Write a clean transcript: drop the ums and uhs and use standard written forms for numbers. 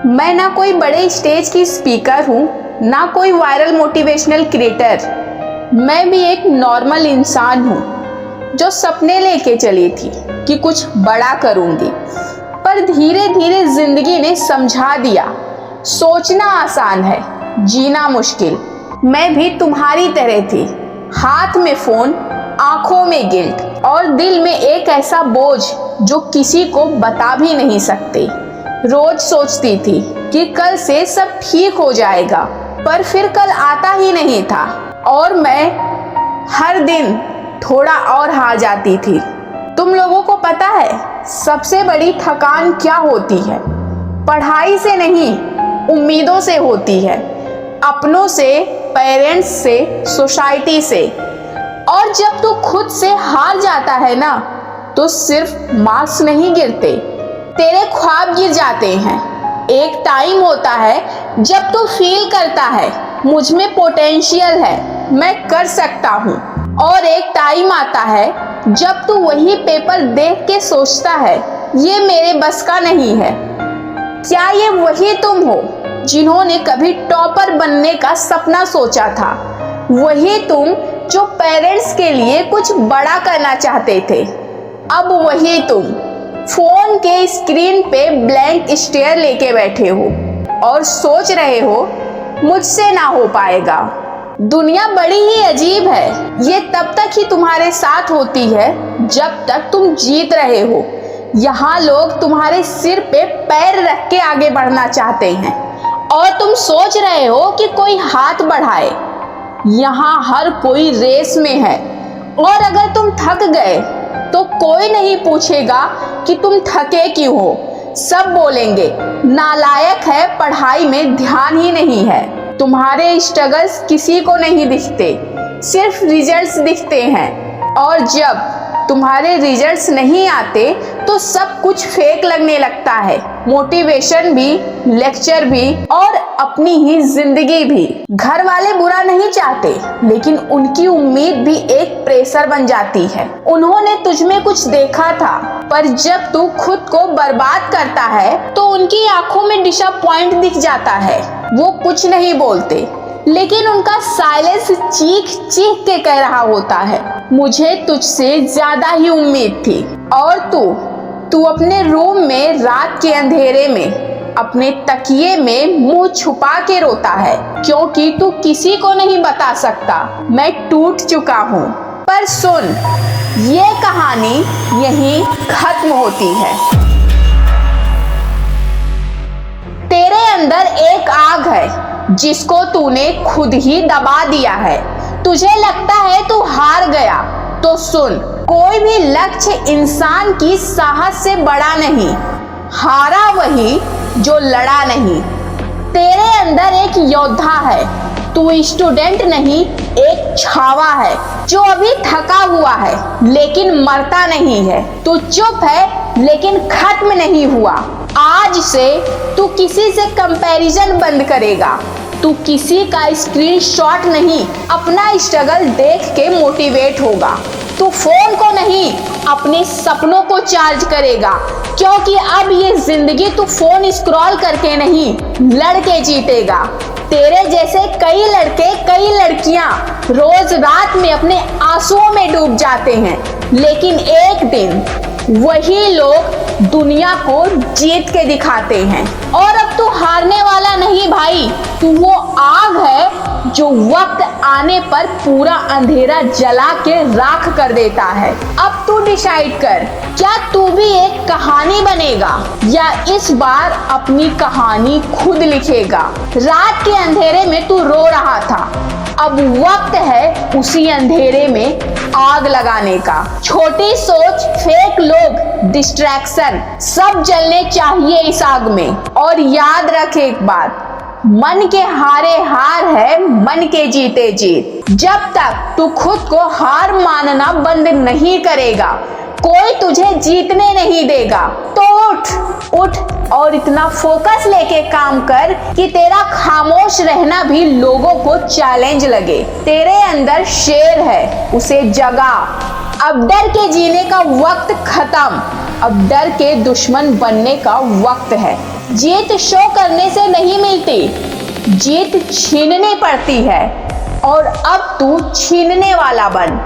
मैं ना कोई बड़े स्टेज की स्पीकर हूँ, ना कोई वायरल मोटिवेशनल क्रिएटर। मैं भी एक नॉर्मल इंसान हूँ जो सपने लेके चली थी कि कुछ बड़ा करूँगी, पर धीरे धीरे जिंदगी ने समझा दिया, सोचना आसान है, जीना मुश्किल। मैं भी तुम्हारी तरह थी, हाथ में फोन, आंखों में गिल्ट और दिल में एक ऐसा बोझ जो किसी को बता भी नहीं सकते। रोज सोचती थी कि कल से सब ठीक हो जाएगा, पर फिर कल आता ही नहीं था और मैं हर दिन थोड़ा और हार जाती थी। तुम लोगों को पता है सबसे बड़ी थकान क्या होती है? पढ़ाई से नहीं, उम्मीदों से होती है, अपनों से, पेरेंट्स से, सोसाइटी से। और जब तू खुद से हार जाता है ना, तो सिर्फ मार्क्स नहीं गिरते, तेरे ख्वाब गिर जाते हैं। एक टाइम होता है जब तू फील करता है मुझ में पोटेंशियल है, मैं कर सकता हूँ, और एक टाइम आता है जब तू वही पेपर देख के सोचता है ये मेरे बस का नहीं है। क्या ये वही तुम हो जिन्होंने कभी टॉपर बनने का सपना सोचा था? वही तुम जो पेरेंट्स के लिए कुछ बड़ा करना चाहते थे? अब वही तुम फोन के स्क्रीन पे ब्लैंक स्टेयर लेके बैठे हो और सोच रहे हो मुझसे ना हो पाएगा। दुनिया बड़ी ही अजीब है, ये तब तक ही तुम्हारे साथ होती है जब तक तुम जीत रहे हो। यहाँ लोग तुम्हारे सिर पे पैर रख के आगे बढ़ना चाहते हैं और तुम सोच रहे हो कि कोई हाथ बढ़ाए। यहाँ हर कोई रेस में है, और अगर तुम थक गए तो कोई नहीं पूछेगा कि तुम थके क्यों हो। सब बोलेंगे नालायक है, पढ़ाई में ध्यान ही नहीं है। तुम्हारे स्ट्रगल्स किसी को नहीं दिखते, सिर्फ रिजल्ट्स दिखते हैं। और जब तुम्हारे रिजल्ट्स नहीं आते तो सब कुछ फेक लगने लगता है, मोटिवेशन भी, लेक्चर भी और अपनी ही जिंदगी भी। घर वाले बुरा नहीं चाहते, लेकिन उनकी उम्मीद भी एक प्रेशर बन जाती है। उन्होंने तुझ में कुछ देखा था, पर जब तू खुद को बर्बाद करता है तो उनकी आंखों में डिसअपॉइंट दिख जाता है। वो कुछ नहीं बोलते, लेकिन उनका साइलेंस चीख चीख के कह रहा होता है मुझे तुझसे ज्यादा ही उम्मीद थी। और तू अपने रूम में रात के अंधेरे में अपने तकिए में मुंह छुपा के रोता है, क्योंकि तू किसी को नहीं बता सकता मैं टूट चुका हूँ। पर सुन, ये कहानी यहीं खत्म होती है। तेरे अंदर एक आग है जिसको तूने खुद ही दबा दिया है। तुझे लगता है तू हार गया, तो सुन, कोई भी लक्ष्य इंसान की साहस से बड़ा नहीं। हारा वही जो लड़ा नहीं। तेरे अंदर एक योद्धा है, तू स्टूडेंट नहीं, एक छावा है जो अभी थका हुआ है लेकिन मरता नहीं है। तू चुप है लेकिन खत्म नहीं हुआ। आज से तू किसी से कंपैरिजन बंद करेगा। तू किसी का स्क्रीनशॉट नहीं, अपना स्ट्रगल देख के मोटिवेट होगा। तू फोन को नहीं, अपने सपनों को चार्ज करेगा, क्योंकि अब ये जिंदगी तू फोन स्क्रॉल करके नहीं, लड़के जीतेगा। तेरे जैसे कई लड़के, कई लड़कियां रोज रात में अपने आंसुओं में डूब जाते हैं, लेकिन एक दिन वही लोग दुनिया को जीत के दिखाते हैं। और अब तू हारने वाला नहीं भाई, तू वो आग है जो वक्त आने पर पूरा अंधेरा जला के राख कर देता है। अब तू डिसाइड कर, क्या तू भी एक कहानी बनेगा या इस बार अपनी कहानी खुद लिखेगा? रात के अंधेरे में तू रो रहा था, अब वक्त है उसी अंधेरे में आग लगाने का। छोटी सोच, फेक लोग, डिस्ट्रैक्शन, सब जलने चाहिए इस आग में। और याद रख एक बात, मन के हारे हार है, मन के जीते जीत। जब तक तू खुद को हार मानना बंद नहीं करेगा, कोई तुझे जीतने नहीं देगा। तो उठ और इतना फोकस लेके काम कर कि तेरा खामोश रहना भी लोगों को चैलेंज लगे। तेरे अंदर शेर है, उसे जगा। अब डर के जीने का वक्त खत्म, अब डर के दुश्मन बनने का वक्त है। जीत शो करने से नहीं मिलती, जीत छीननी पड़ती है और अब तू छीनने वाला बन।